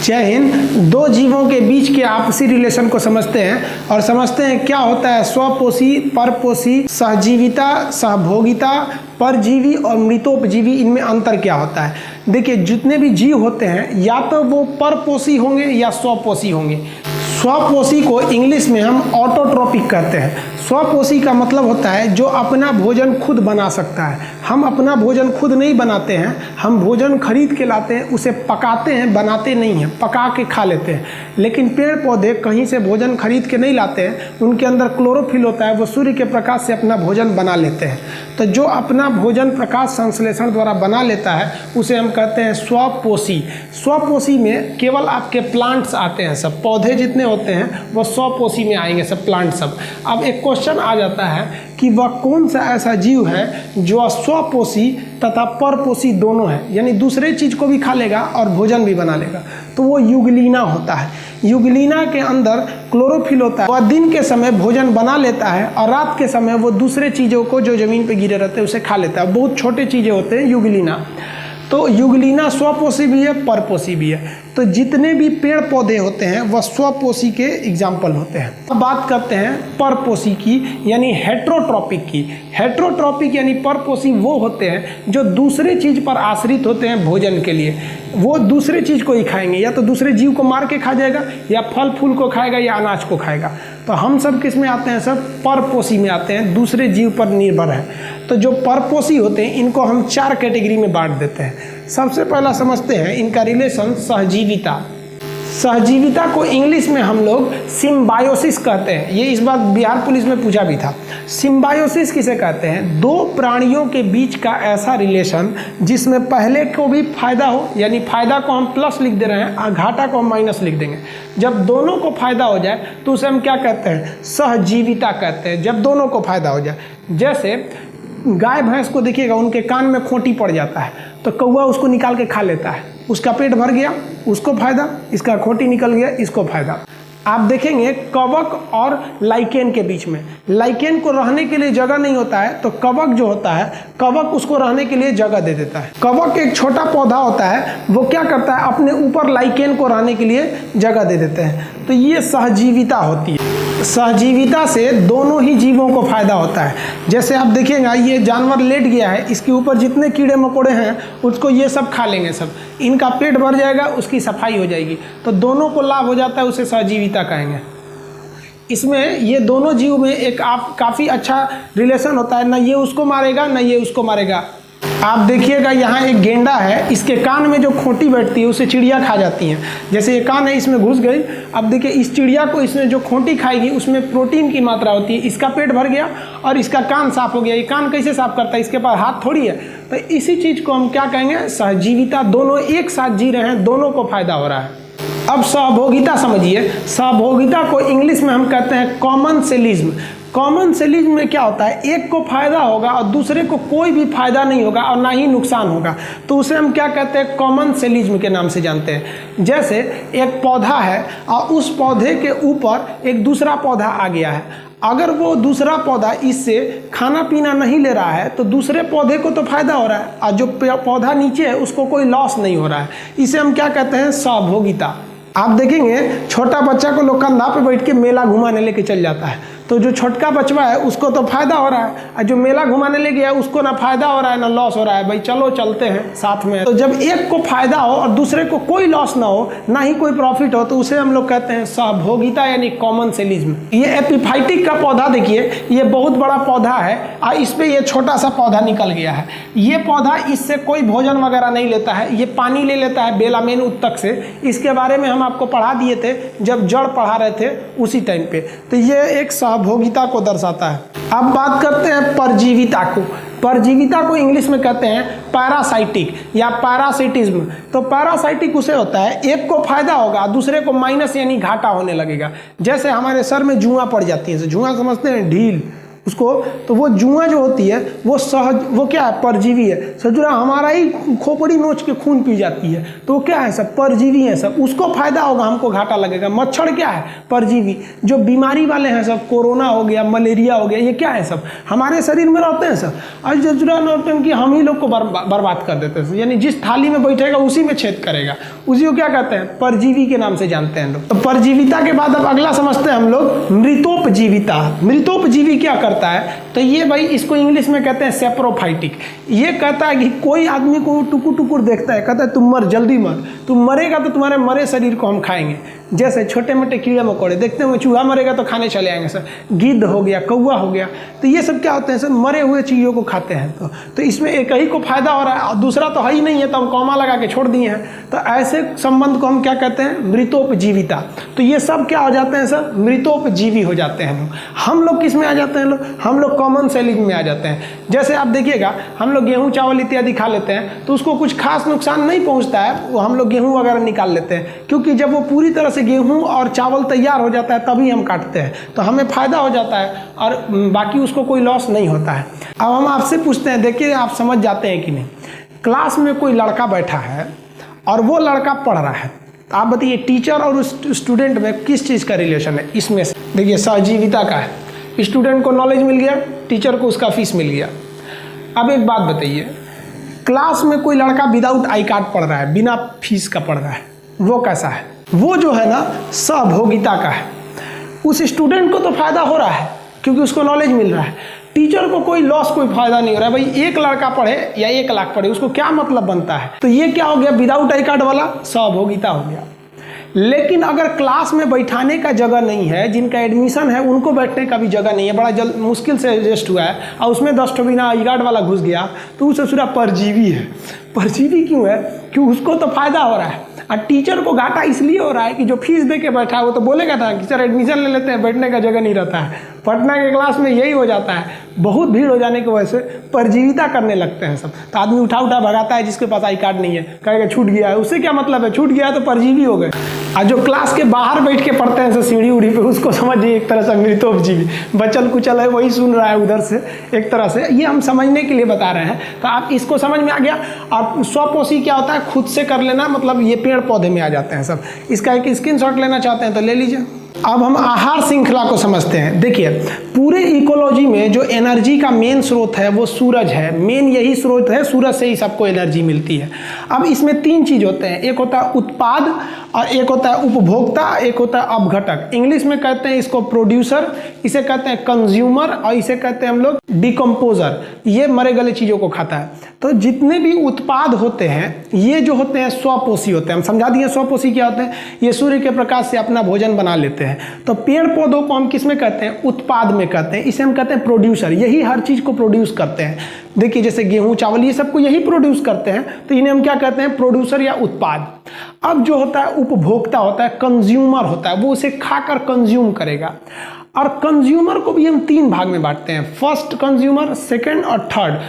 जय हिंद। दो जीवों के बीच के आपसी रिलेशन को समझते हैं और समझते हैं क्या होता है स्वपोषी, परपोषी, सहजीविता, सहभोगिता, परजीवी और मृतोपजीवी, इनमें अंतर क्या होता है। देखिए, जितने भी जीव होते हैं या तो वो परपोषी होंगे या स्वपोषी होंगे। स्वपोषी को इंग्लिश में हम ऑटोट्रोपिक कहते हैं। स्वपोषी का मतलब होता है जो अपना भोजन खुद बना सकता है। हम अपना भोजन खुद नहीं बनाते हैं, हम भोजन खरीद के लाते हैं, उसे पकाते हैं, बनाते नहीं हैं, पका के खा लेते हैं। लेकिन पेड़ पौधे कहीं से भोजन खरीद के नहीं लाते हैं, उनके अंदर क्लोरोफिल होता है, वो सूर्य के प्रकाश से अपना भोजन बना लेते हैं। तो जो अपना भोजन प्रकाश संश्लेषण द्वारा बना लेता है उसे हम कहते हैं स्वपोषी। स्वपोषी में केवल आपके प्लांट्स आते हैं, सब पौधे जितने होते हैं वो स्वपोषी में आएंगे, सब प्लांट सब। अब एक क्वेश्चन आ जाता है कि वह कौन सा ऐसा जीव है जो स्वपोषी तथा परपोषी दोनों है, यानी दूसरे चीज को भी खा लेगा और भोजन भी बना लेगा। तो वो युगलीना होता है। युगलीना के अंदर क्लोरोफिल होता है, वह दिन के समय भोजन बना लेता है और रात के समय वो दूसरे चीज़ों को जो जमीन पे गिरे रहते हैं उसे खा लेता है। बहुत छोटे चीज़ें होते हैं युगलीना। तो युगलीना स्वपोषी भी है, परपोषी भी है। तो जितने भी पेड़ पौधे होते हैं वह स्वपोषी के एग्जाम्पल होते हैं। अब बात करते हैं परपोषी की, यानी हेट्रोट्रॉपिक की। हेट्रोट्रॉपिक यानी परपोषी वो होते हैं जो दूसरे चीज पर आश्रित होते हैं भोजन के लिए। वो दूसरे चीज को ही खाएंगे, या तो दूसरे जीव को मार के खा जाएगा, या फल फूल को खाएगा, या अनाज को खाएगा। तो हम सब किस में आते हैं, सब परपोषी में आते हैं, दूसरे जीव पर निर्भर है। तो जो परपोषी होते हैं इनको हम 4 कैटेगरी में बांट देते हैं। सबसे पहला समझते हैं इनका रिलेशन सहजीविता। सहजीविता को इंग्लिश में हम लोग सिम्बायोसिस कहते हैं। ये इस बार बिहार पुलिस में पूछा भी था। सिम्बायोसिस किसे कहते हैं? दो प्राणियों के बीच का ऐसा रिलेशन जिसमें पहले को भी फायदा हो, यानी फायदा को हम प्लस लिख दे रहे हैं और घाटा को हम माइनस लिख देंगे। जब दोनों को फायदा हो जाए तो उसे हम क्या कहते हैं? सहजीविता कहते हैं, जब दोनों को फायदा हो जाए। जैसे गाय भैंस को देखिएगा, उनके कान में खोटी पड़ जाता है तो कौवा उसको निकाल के खा लेता है, उसका पेट भर गया, उसको फायदा, इसका खोटी निकल गया, इसको फायदा। आप देखेंगे कवक और लाइकेन के बीच में, लाइकेन को रहने के लिए जगह नहीं होता है तो कवक जो होता है, कवक उसको रहने के लिए जगह दे देता है। कवक एक छोटा पौधा होता है, वो क्या करता है, अपने ऊपर लाइकेन को रहने के लिए जगह दे देते हैं। तो ये सहजीविता होती है। सहजीविता से दोनों ही जीवों को फायदा होता है। जैसे आप देखिएगा, ये जानवर लेट गया है, इसके ऊपर जितने कीड़े मकोड़े हैं उसको ये सब खा लेंगे, सब इनका पेट भर जाएगा, उसकी सफाई हो जाएगी, तो दोनों को लाभ हो जाता है, उसे सहजीविता कहेंगे। इसमें ये दोनों जीव में एक काफ़ी अच्छा रिलेशन होता है, ना ये उसको मारेगा ना ये उसको मारेगा। आप देखिएगा यहाँ एक गेंडा है, इसके कान में जो खोटी बैठती है उसे चिड़िया खा जाती हैं। जैसे ये कान है, इसमें घुस गई, अब देखिए इस चिड़िया को इसने जो खोटी खाएगी उसमें प्रोटीन की मात्रा होती है, इसका पेट भर गया और इसका कान साफ हो गया। ये कान कैसे साफ करता है, इसके पास हाथ थोड़ी है। तो इसी चीज़ को हम क्या कहेंगे, सहजीविता। दोनों एक साथ जी रहे हैं, दोनों को फायदा हो रहा है। अब सहभोगिता समझिए। सहभोगिता को इंग्लिश में हम कहते हैं कॉमनसेलिज्म। कॉमनसेलिज्म में क्या होता है, एक को फायदा होगा और दूसरे को कोई भी फायदा नहीं होगा और ना ही नुकसान होगा, तो उसे हम क्या कहते हैं, कॉमनसेलिज्म के नाम से जानते हैं। जैसे एक पौधा है और उस पौधे के ऊपर एक दूसरा पौधा आ गया है, अगर वो दूसरा पौधा इससे खाना पीना नहीं ले रहा है तो दूसरे पौधे को तो फायदा हो रहा है और जो पौधा नीचे है उसको कोई लॉस नहीं हो रहा है। इसे हम क्या कहते हैं, सहभोगिता। आप देखेंगे छोटा बच्चा को लोग कंधा पे बैठ के मेला घुमाने लेके चल जाता है, तो जो छोटका बचवा है उसको तो फायदा हो रहा है, और जो मेला घुमाने ले गया है उसको ना फायदा हो रहा है ना लॉस हो रहा है। भाई चलो चलते हैं साथ में। तो जब एक को फायदा हो और दूसरे को कोई लॉस ना हो, ना ही कोई प्रॉफिट हो, तो उसे हम लोग कहते हैं सहभोगिता यानी कॉमनसेलिज्म। ये एपिफाइटिक का पौधा देखिए, ये बहुत बड़ा पौधा है और इस पे ये छोटा सा पौधा निकल गया है। ये पौधा इससे कोई भोजन वगैरह नहीं लेता है, ये पानी ले लेता है बेलामेन उत्तक से। इसके बारे में हम आपको पढ़ा दिए थे जब जड़ पढ़ा रहे थे उसी टाइम पे। तो ये एक सहभोगिता को दर्शाता है। अब बात करते हैं परजीविता को। परजीविता को इंग्लिश में कहते हैं पैरासाइटिक या पैरासिटिज्म। तो पैरासाइटिक उसे होता है एक को फायदा होगा दूसरे को माइनस यानी घाटा होने लगेगा। जैसे हमारे सर में जुआ पड़ जाती है, जुआ समझते हैं, ढील, उसको, तो वो जुआ जो होती है वो क्या है, परजीवी है। सजुरा हमारा ही खोपड़ी नोच के खून पी जाती है, तो वो क्या है सब, परजीवी है सब। उसको फायदा होगा, हमको घाटा लगेगा। मच्छर क्या है, परजीवी। जो बीमारी वाले हैं सब, कोरोना हो गया, मलेरिया हो गया, ये क्या है सब, हमारे शरीर में रहते हैं सब। और जजुरा नोटन की हम ही लोग को बर्बाद कर देते हैं, यानी जिस थाली में बैठेगा उसी में छेद करेगा, उसी को क्या कहते हैं, परजीवी के नाम से जानते हैं लोग। तो परजीविता के बाद अब अगला समझते हैं हम लोग मृतोपजीविता। मृतोपजीवी क्या करता है, तो ये भाई इसको इंग्लिश में कहते हैं सेप्रोफाइटिक। ये कहता है कि कोई आदमी को टुकुर टुकुर देखता है, कहता है तुम मर, जल्दी मर, तुम मरेगा तो तुम्हारे मरे शरीर को हम खाएंगे। जैसे छोटे मोटे कीड़े मकोड़े देखते हैं, चूहा मरेगा तो खाने चले आएंगे सर, गिद्ध हो गया, कौवा हो गया, तो ये सब क्या होते हैं सर, मरे हुए चीज़ों को खाते हैं। तो इसमें एक ही को फायदा हो रहा है और दूसरा तो है ही नहीं है, तो हम कॉमा लगा के छोड़ दिए हैं। तो ऐसे संबंध को हम क्या कहते हैं, मृतोपजीविता। तो ये सब क्या हो जाते हैं सर, मृतोपजीवी हो जाते हैं लोग। हम लोग किस में आ जाते हैं लोग, हम लोग कॉमन सेलिंग में आ जाते हैं। जैसे आप देखिएगा, हम लोग गेहूँ चावल इत्यादि खा लेते हैं तो उसको कुछ खास नुकसान नहीं पहुँचता है, वो हम लोग गेहूँ वगैरह निकाल लेते हैं, क्योंकि जब वो पूरी तरह से गेहूँ और चावल तैयार हो जाता है तभी हम काटते हैं, तो हमें फायदा हो जाता है और बाकी उसको कोई लॉस नहीं होता है। अब हम आपसे पूछते हैं, देखिए आप समझ जाते हैं कि नहीं। क्लास में कोई लड़का बैठा है और वो लड़का पढ़ रहा है, तो आप बताइए टीचर और उस स्टूडेंट में किस चीज़ का रिलेशन है। इसमें से देखिए सहजीविता का है, स्टूडेंट को नॉलेज मिल गया, टीचर को उसका फीस मिल गया। अब एक बात बताइए, क्लास में कोई लड़का विदाउट आई कार्ड पढ़ रहा है, बिना फीस का पढ़ रहा है, वो कैसा है, वो जो है ना सहभोगिता का है। उस स्टूडेंट को तो फायदा हो रहा है क्योंकि उसको नॉलेज मिल रहा है, टीचर को कोई लॉस, कोई फायदा नहीं हो रहा है। भाई 1 लड़का पढ़े या 1 लाख पढ़े, उसको क्या मतलब बनता है। तो ये क्या हो गया, विदाउट आई कार्ड वाला सहभोगिता हो गया। लेकिन अगर क्लास में बैठाने का जगह नहीं है, जिनका एडमिशन है उनको बैठने का भी जगह नहीं है, बड़ा मुश्किल से एडजस्ट हुआ है और उसमें 10 ठो बिना आई कार्ड वाला घुस गया, तो उसे पूरा परजीवी है। परजीवी क्यों है, क्यों, उसको तो फायदा हो रहा है और टीचर को घाटा इसलिए हो रहा है कि जो फीस दे के बैठा है वो तो बोलेगा था कि सर एडमिशन ले लेते हैं, बैठने का जगह नहीं रहता है। पटना के क्लास में यही हो जाता है, बहुत भीड़ हो जाने की वजह से परजीविता करने लगते हैं सब। तो आदमी उठा उठा भगाता है जिसके पास आई कार्ड नहीं है, कहेगा छूट गया है, उससे क्या मतलब है, छूट गया है तो परजीवी हो गए। और जो क्लास के बाहर बैठ के पढ़ते हैं सीढ़ी उड़ी पे, उसको समझिए एक तरह से मृतोपजीवी, बचल कुचल है, वही सुन रहा है उधर से, एक तरह से। ये हम समझने के लिए बता रहे हैं, तो आप इसको समझ में आ गया। और स्वपोषी क्या होता है, खुद से कर लेना, मतलब ये पेड़ पौधे में आ जाते हैं सब। इसका एक स्क्रीनशॉट लेना चाहते हैं तो ले लीजिए। अब हम आहार श्रृंखला को समझते हैं। देखिए पूरे इकोलॉजी में जो एनर्जी का मेन स्रोत है वो सूरज है, मेन यही स्रोत है, सूरज से ही सबको एनर्जी मिलती है। अब इसमें 3 चीज होते हैं, एक होता है उत्पाद और एक होता है उपभोक्ता, एक होता है अपघटक। इंग्लिश में कहते हैं इसको प्रोड्यूसर, इसे कहते हैं कंज्यूमर और इसे कहते हैं हम लोग डिकम्पोजर। ये मरे गले चीजों को खाता है। तो जितने भी उत्पाद होते हैं ये जो होते हैं स्वपोषी होते हैं। हम समझा दिए स्वपोषी क्या होते हैं, ये सूर्य के प्रकाश से अपना भोजन बना लेते हैं। तो पेड़ पौधों को हम किस में कहते हैं, उत्पाद में कहते हैं, इसे हम कहते हैं प्रोड्यूसर। यही हर चीज को प्रोड्यूस करते हैं। देखिए जैसे गेहूं चावल ये सबको यही प्रोड्यूस करते हैं, तो इन्हें हम क्या कहते हैं, प्रोड्यूसर या उत्पाद। अब जो होता है उपभोक्ता होता है, कंज्यूमर होता है, वो उसे खाकर कंज्यूम करेगा। और कंज्यूमर को भी हम 3 भाग में बांटते हैं, फर्स्ट कंज्यूमर, सेकंड और थर्ड,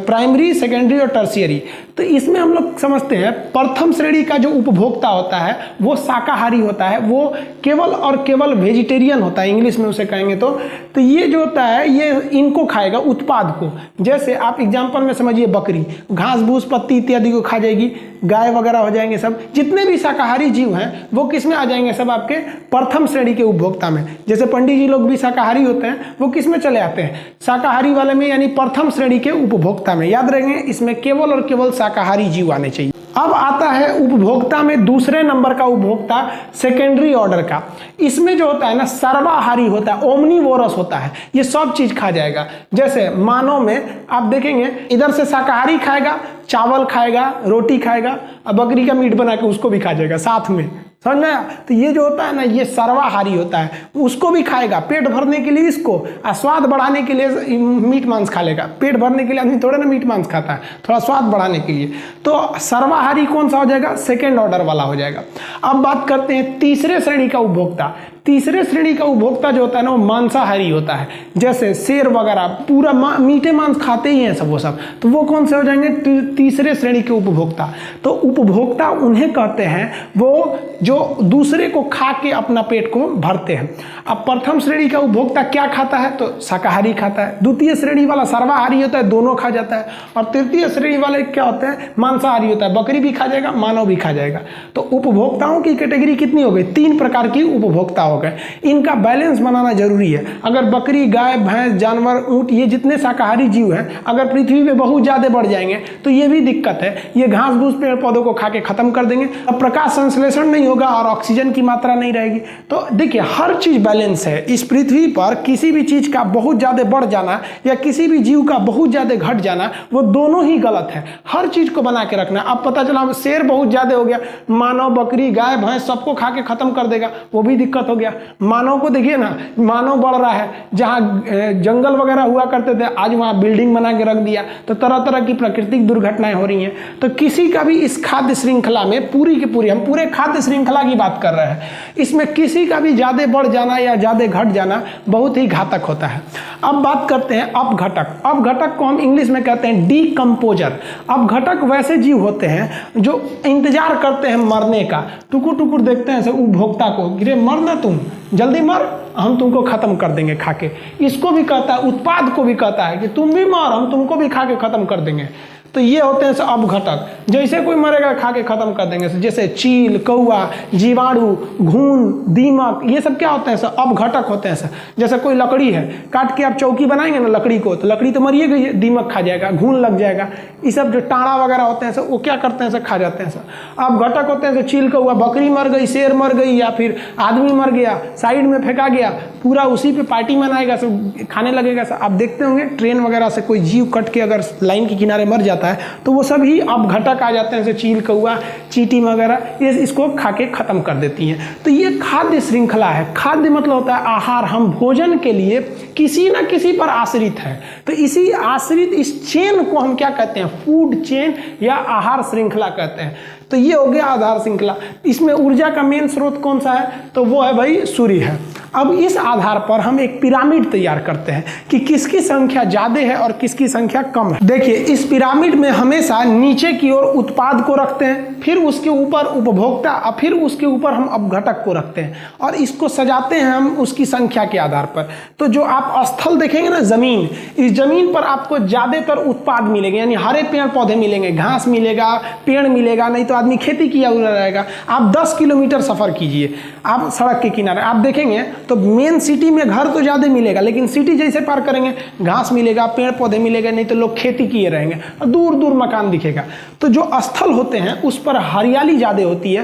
प्राइमरी, सेकेंडरी और टर्शियरी। तो इसमें हम लोग समझते हैं प्रथम श्रेणी का जो उपभोक्ता होता है वो शाकाहारी होता है, वो केवल और केवल वेजिटेरियन होता है, इंग्लिश में उसे कहेंगे तो ये जो होता है ये इनको खाएगा, उत्पाद को। जैसे आप एग्जांपल में समझिए बकरी घास भूस पत्ती इत्यादि को खा जाएगी, गाय वगैरह हो जाएंगे सब। जितने भी शाकाहारी जीव हैं वो किस में आ जाएंगे, सब आपके प्रथम श्रेणी के उपभोक्ता में। जैसे पंडित जी लोग भी शाकाहारी होते हैं, वो किस में चले आते हैं, शाकाहारी वाले में, यानी प्रथम श्रेणी के उपभोक्ता में। याद रखेंगे इसमें केवल और केवल शाकाहारी जीव आने चाहिए। अब आता है उपभोक्ता में दूसरे नंबर का उपभोक्ता, सेकेंडरी ऑर्डर का। इसमें जो होता है ना सर्वाहारी होता है, ओमनीवोरस होता है, ये सब चीज खा जाएगा। जैसे मानव में आप देखेंगे इधर से शाकाहारी खाएगा, चावल खाएगा, रोटी खाएगा और बकरी का मीट बना के उसको भी खा जाएगा साथ में, समझ में आया। तो ये जो होता है ना ये सर्वाहारी होता है, उसको भी खाएगा पेट भरने के लिए इसको, और स्वाद बढ़ाने के लिए मीट मांस खा लेगा। पेट भरने के लिए आदमी थोड़ा ना मीट मांस खाता है, थोड़ा स्वाद बढ़ाने के लिए। तो सर्वाहारी कौन सा हो जाएगा, सेकेंड ऑर्डर वाला हो जाएगा। अब बात करते हैं तीसरे श्रेणी का उपभोक्ता। तीसरे श्रेणी का उपभोक्ता जो होता है ना वो मांसाहारी होता है, जैसे शेर वगैरह पूरा मीठे मांस खाते ही हैं सब वो सब, तो वो कौन से हो जाएंगे? तीसरे श्रेणी के उपभोक्ता। तो उपभोक्ता उन्हें कहते हैं वो जो दूसरे को खा के अपना पेट को भरते हैं। अब प्रथम श्रेणी का उपभोक्ता क्या खाता है? तो शाकाहारी खाता है। द्वितीय श्रेणी वाला सर्वाहारी होता है, दोनों खा जाता है। और तृतीय श्रेणी वाले क्या होते हैं? मांसाहारी होता है, बकरी भी खा जाएगा, मानव भी खा जाएगा। तो उपभोक्ताओं की कैटेगरी कितनी हो गई? 3 प्रकार की उपभोक्ता हो गए। इनका बैलेंस बनाना जरूरी है। अगर बकरी, गाय, भैंस, जानवर, ऊंट, ये जितने शाकाहारी जीव हैं, अगर पृथ्वी पे बहुत ज्यादा बढ़ जाएंगे तो ये भी दिक्कत है, ये घास फूस पेड़ पौधों को खा के खत्म कर देंगे। अब प्रकाश संश्लेषण नहीं होगा और ऑक्सीजन की मात्रा नहीं रहेगी। तो देखिए हर चीज बैलेंस है इस पृथ्वी पर। किसी भी चीज का बहुत ज्यादा बढ़ जाना या किसी भी जीव का बहुत ज्यादा घट जाना, वो दोनों ही गलत है। हर चीज को बना के रखना। अब पता चला शेर बहुत ज्यादा हो गया, मानव, बकरी, गाय, भैंस सबको खा के खत्म कर देगा, वो भी दिक्कत हो गया। मानव को देखिए ना, मानव बढ़ रहा है, जहां जंगल वगैरह हुआ करते थे आज वहां बिल्डिंग बना के रख दिया, तो तरह तरह की प्राकृतिक दुर्घटनाएं हो रही हैं। तो किसी का भी इस खाद्य श्रृंखला में पूरी की पूरी, हम पूरे खाद्य श्रृंखला की बात कर रहे हैं, इसमें किसी का भी ज्यादा बढ़ जाना या ज्यादा घट जाना बहुत ही घातक होता है। अब बात करते हैं अपघटक। अपघटक को हम इंग्लिश में कहते हैं डीकंपोजर। अपघटक वैसे जीव होते हैं जो इंतजार करते हैं मरने का, टुकुर टुकुर देखते हैं उपभोक्ता को, गिरे मर ना तुम, जल्दी मर, हम तुमको खत्म कर देंगे खा के। इसको भी कहता है, उत्पाद को भी कहता है कि तुम भी मर, हम तुमको भी खा के खत्म कर देंगे। तो ये होते हैं अपघटक, जैसे कोई मरेगा खा के खत्म कर देंगे। जैसे चील, कौआ, जीवाणु, घून, दीमक, ये सब क्या होते हैं? सब अपघटक होते हैं। जैसे कोई लकड़ी है, काट के आप चौकी बनाएंगे ना लकड़ी को, तो लकड़ी तो मरिए गई है, दीमक खा जाएगा, घून लग जाएगा। ये सब जो टाड़ा वगैरह होते हैं सब वो क्या करते हैं? सब खा जाते हैं। सब अपघटक होते हैं। चील, कौआ, बकरी मर गई, शेर मर गई, या फिर आदमी मर गया, साइड में फेंका गया, पूरा उसी पे पार्टी मनाएगा, सब खाने लगेगा। सब आप देखते होंगे ट्रेन वगैरह से कोई जीव कट के अगर लाइन के किनारे मर जाता है तो वो सभी अपघटक आ जाते हैं, जैसे चील, कौआ, चींटी वगैरह, ये इसको खा के खत्म कर देती हैं। तो ये खाद्य श्रृंखला है। खाद्य मतलब होता है आहार। हम भोजन के लिए किसी न किसी पर आश्रित है, तो इसी आश्रित इस चेन को हम क्या कहते हैं? फूड चेन या आहार श्रृंखला कहते हैं। तो ये हो गया आधार श्रृंखला। इसमें ऊर्जा का मेन स्रोत कौन सा है? तो वो है भाई सूर्य है। अब इस आधार पर हम एक पिरामिड तैयार करते हैं कि किसकी संख्या ज्यादा है और किसकी संख्या कम है। देखिए इस पिरामिड में हमेशा नीचे की ओर उत्पाद को रखते हैं, फिर उसके ऊपर उपभोक्ता और फिर उसके ऊपर हम अपघटक को रखते हैं और इसको सजाते हैं हम उसकी संख्या के आधार पर। तो जो आप स्थल देखेंगे ना, जमीन, इस जमीन पर आपको ज्यादातर उत्पाद मिलेंगे, यानी हरे पेड़ पौधे मिलेंगे, घास मिलेगा, पेड़ मिलेगा, नहीं तो आदमी खेती किया हुआ रहेगा। आप 10 किलोमीटर सफर कीजिए आप सड़क के किनारे, आप देखेंगे तो मेन सिटी में घर तो ज्यादा मिलेगा, लेकिन सिटी जैसे पार करेंगे घास मिलेगा, पेड़ पौधे मिलेगा, नहीं तो लोग खेती किए रहेंगे और दूर दूर मकान दिखेगा। तो जो स्थल होते हैं उस पर हरियाली ज्यादा होती है,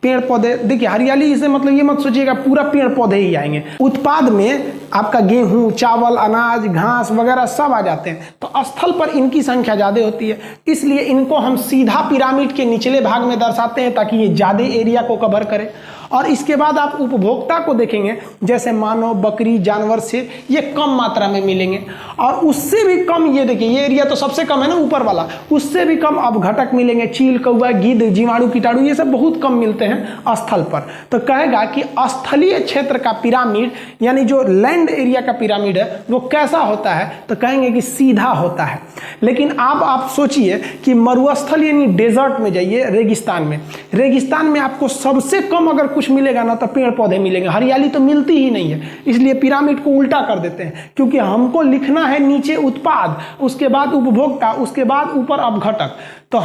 पेड़ पौधे। देखिए हरियाली इसे मतलब ये मत सोचिएगा पूरा पेड़ पौधे ही आएंगे। उत्पाद में आपका गेहूं, चावल, अनाज, घास वगैरह सब आ जाते हैं। तो स्थल पर इनकी संख्या ज्यादा होती है, इसलिए इनको हम सीधा पिरामिड के निचले भाग में दर्शाते हैं ताकि ये ज्यादा एरिया को कवर करे। और इसके बाद आप उपभोक्ता को देखेंगे, जैसे मानव, बकरी, जानवर से ये कम मात्रा में मिलेंगे और उससे भी कम, ये देखिए ये एरिया तो सबसे कम है ना ऊपर वाला, उससे भी कम अपघटक मिलेंगे, चील, कौवा, गिद्ध, जीवाणु, कीटाणु, ये सब बहुत कम मिलते हैं स्थल पर। तो कहेगा कि स्थलीय क्षेत्र का पिरामिड यानी जो लैंड एरिया का पिरामिड है वो कैसा होता है? तो कहेंगे कि सीधा होता है। लेकिन आप सोचिए कि मरुस्थल यानी डेजर्ट में जाइए, रेगिस्तान में, रेगिस्तान में आपको सबसे कम अगर कुछ मिलेगा ना तो पेड़ पौधे मिलेंगे, हरियाली तो मिलती ही नहीं है। इसलिए पिरामिड को उल्टा कर देते हैं, क्योंकि हमको लिखना है नीचे उत्पाद, उसके बाद उपभोक्ता, उसके बाद ऊपर अपघटक। तो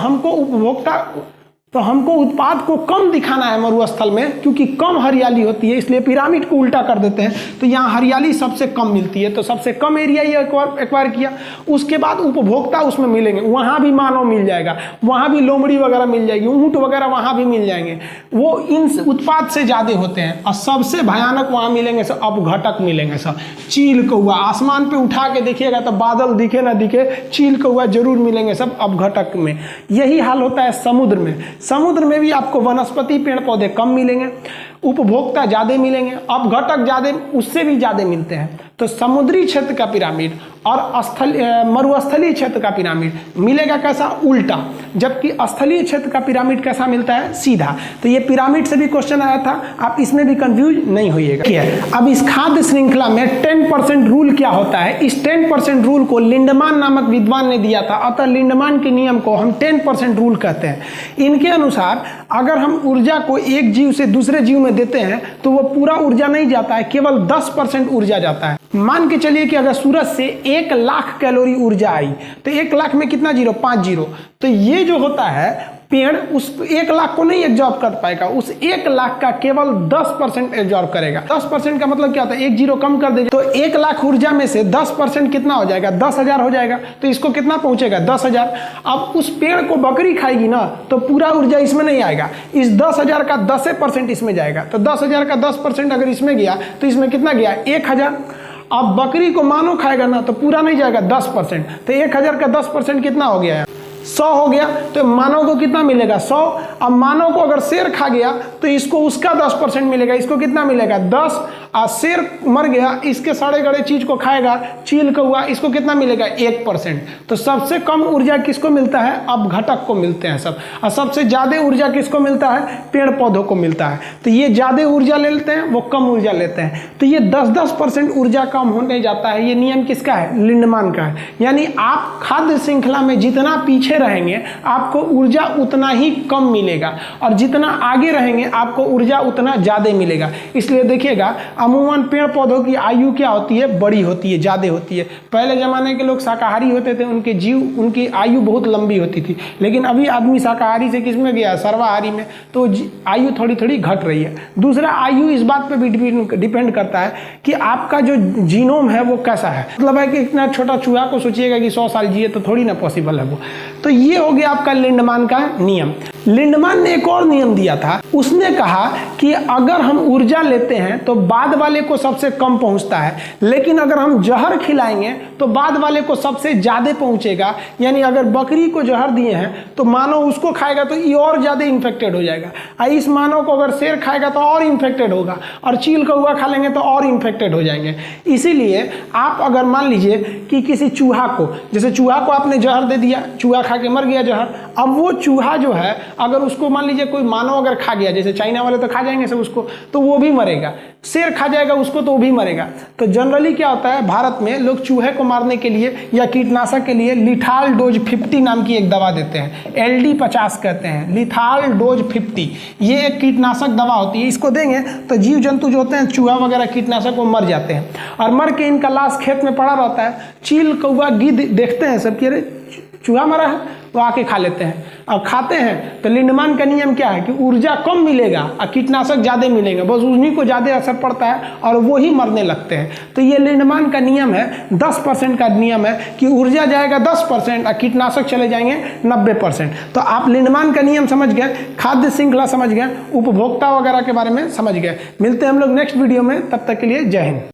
हमको उत्पाद को कम दिखाना है मरुस्थल में, क्योंकि कम हरियाली होती है, इसलिए पिरामिड को उल्टा कर देते हैं। तो यहाँ हरियाली सबसे कम मिलती है, तो सबसे कम एरिया ये एक्वायर किया। उसके बाद उपभोक्ता उसमें मिलेंगे, वहाँ भी मानव मिल जाएगा, वहाँ भी लोमड़ी वगैरह मिल जाएगी, ऊँट वगैरह वहाँ भी मिल जाएंगे, वो इन उत्पाद से ज़्यादा होते हैं। और सबसे भयानक वहाँ मिलेंगे सब अपघटक मिलेंगे, सब चील, कौआ। आसमान पे उठा के देखिएगा तो बादल दिखे ना दिखे, चील, कौआ जरूर मिलेंगे सब अपघटक में। यही हाल होता है समुद्र में। समुद्र में भी आपको वनस्पति, पेड़ पौधे कम मिलेंगे। उपभोक्ता ज़्यादा मिलेंगे, अपघटक ज़्यादा उससे भी ज़्यादा मिलते हैं। तो समुद्री क्षेत्र का पिरामिड और मरुस्थलीय क्षेत्र का पिरामिड मिलेगा कैसा, उल्टा, जबकि स्थलीय क्षेत्र का पिरामिड कैसा मिलता है, सीधा। तो ये पिरामिड से भी क्वेश्चन आया था, आप इसमें भी कंफ्यूज नहीं होइएगा। अब इस खाद्य श्रृंखला में 10% रूल क्या होता है, इस 10% रूल को लिंडमान नामक विद्वान ने दिया था, अतः लिंडमान के नियम को हम 10% रूल कहते हैं। इनके अनुसार अगर हम ऊर्जा को एक जीव से दूसरे जीव में देते हैं तो वो पूरा ऊर्जा नहीं जाता है, केवल 10% ऊर्जा जाता है। मान के चलिए कि अगर सूरज से 1 लाख कैलोरी ऊर्जा आई तो 1 लाख में कितना जीरो, 5 जीरो। तो ये जो होता है पेड़ उस 1 लाख को नहीं एब्जॉर्ब कर पाएगा, उस 1 लाख का केवल 10% एब्जॉर्ब करेगा। 10% का मतलब क्या होता है, 1 जीरो कम कर देगा तो 1 लाख ऊर्जा में से 10% कितना हो जाएगा, 10,000 हो जाएगा। तो इसको कितना पहुंचेगा, 10,000। अब उस पेड़ को बकरी खाएगी ना तो पूरा ऊर्जा इसमें नहीं आएगा, इस 10,000 का 10% इसमें जाएगा। तो 10,000 का 10% अगर इसमें गया तो इसमें कितना गया, 1,000। अब बकरी को मानव खाएगा ना तो पूरा नहीं जाएगा, 10%। तो 1,000 का 10% कितना हो गया, 100 हो गया। तो मानव को कितना मिलेगा, 100। अब मानव को अगर शेर खा गया तो इसको उसका 10% मिलेगा, इसको कितना मिलेगा, 10। और शेर मर गया, इसके सड़े गड़े चीज को खाएगा, चील कौआ, इसको कितना मिलेगा, 1%। तो सबसे कम ऊर्जा किसको मिलता है, अपघटक को मिलते हैं सब। और सबसे ज्यादा ऊर्जा किसको मिलता है, पेड़ पौधों को मिलता है। तो ये ज्यादा ऊर्जा ले लेते हैं, वो कम ऊर्जा लेते हैं। तो ये 10% ऊर्जा कम होने जाता है। ये नियम किसका है, लिंडमान का है। यानी आप खाद्य श्रृंखला में जितना पीछे रहेंगे आपको ऊर्जा उतना ही कम मिलेगा, और जितना आगे रहेंगे आपको ऊर्जा उतना ज्यादा मिलेगा। इसलिए देखिएगा अमूमन पेड़ पौधों की आयु क्या होती है, बड़ी होती है, ज्यादा होती है। पहले जमाने के लोग शाकाहारी होते थे, उनकी आयु बहुत लंबी होती थी। लेकिन अभी आदमी शाकाहारी से किस में गया, सर्वाहारी में, तो आयु थोड़ी थोड़ी घट रही है। दूसरा, आयु इस बात पे भी डिपेंड करता है कि आपका जो जीनोम है वो कैसा है। मतलब है कि इतना छोटा चूहा को सोचिएगा कि 100 साल जिए तो थोड़ी ना पॉसिबल है वो। तो ये हो गया आपका लिंडमान का नियम। लिंडमान ने एक और नियम दिया था, उसने कहा कि अगर हम ऊर्जा लेते हैं तो बाद वाले को सबसे कम पहुंचता है, लेकिन अगर हम जहर खिलाएंगे तो बाद वाले को सबसे ज्यादा पहुंचेगा। यानी अगर बकरी को जहर दिए हैं तो मानव उसको खाएगा तो ये और ज्यादा इन्फेक्टेड हो जाएगा, और इस मानव को अगर शेर खाएगा तो और इन्फेक्टेड होगा, और चील कौआ खा लेंगे तो और इन्फेक्टेड हो जाएंगे। इसीलिए आप अगर मान लीजिए कि किसी चूहा को, जैसे चूहा को आपने जहर दे दिया, चूहा खा के मर गया जहर, अब वो चूहा जो है अगर उसको मान लीजिए कोई मानव अगर खा गया, जैसे चाइना वाले तो खा जाएंगे सब उसको, तो वो भी मरेगा। शेर खा जाएगा उसको तो वो भी मरेगा। तो जनरली क्या होता है, भारत में लोग चूहे को मारने के लिए या कीटनाशक के लिए लिथाल डोज 50 नाम की एक दवा देते हैं, LD50 कहते हैं, लिथाल डोज 50। ये एक कीटनाशक दवा होती है, इसको देंगे तो जीव जंतु जो होते हैं, चूहा वगैरह कीटनाशक, वो मर जाते हैं, और मर के इनका लाश खेत में पड़ा रहता है। चील कौआ गिद्ध देखते हैं सब कि अरे चूहा मरा है, तो आके खा लेते हैं। अब खाते हैं तो लिंडमान का नियम क्या है कि ऊर्जा कम मिलेगा और कीटनाशक ज़्यादा मिलेगा, बस उन्हीं को ज़्यादा असर पड़ता है और वो ही मरने लगते हैं। तो ये लिंडमान का नियम है, 10% का नियम है कि ऊर्जा जाएगा 10% और कीटनाशक चले जाएंगे 90%। तो आप लिंडमान का नियम समझ गए, खाद्य श्रृंखला समझ गए, उपभोक्ता वगैरह के बारे में समझ गए। मिलते हैं हम लोग नेक्स्ट वीडियो में, तब तक के लिए जय हिंद।